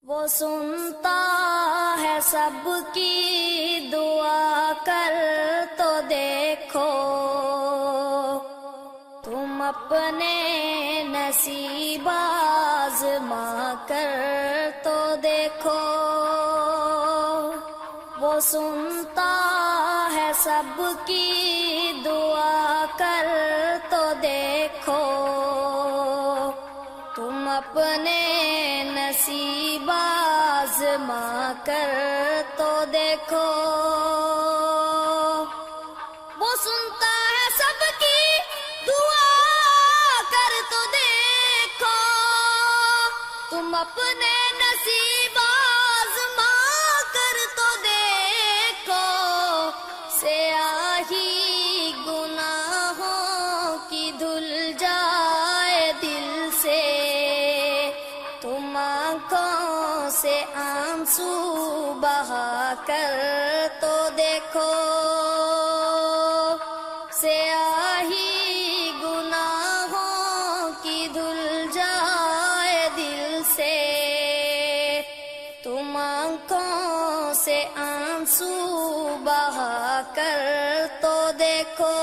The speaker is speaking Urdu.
وہ سنتا ہے سب کی دعا، کر تو دیکھو تم اپنے نصیب آزما کر تو دیکھو۔ وہ سنتا ہے سب کی دعا، کر تو دیکھو تم اپنے نصیب آزما کر تو دیکھو۔ وہ سنتا ہے سب کی دعا، کر تو دیکھو تم اپنے نصیب آزما کر تو دیکھو۔ سیاہی گناہوں کی دھل جائے دل سے، تم آنکھوں سے آنسو بہا کر تو دیکھو۔ سیاہی گناہوں کی دھل جائے دل سے، تم آنکھوں سے آنسو بہا کر تو دیکھو۔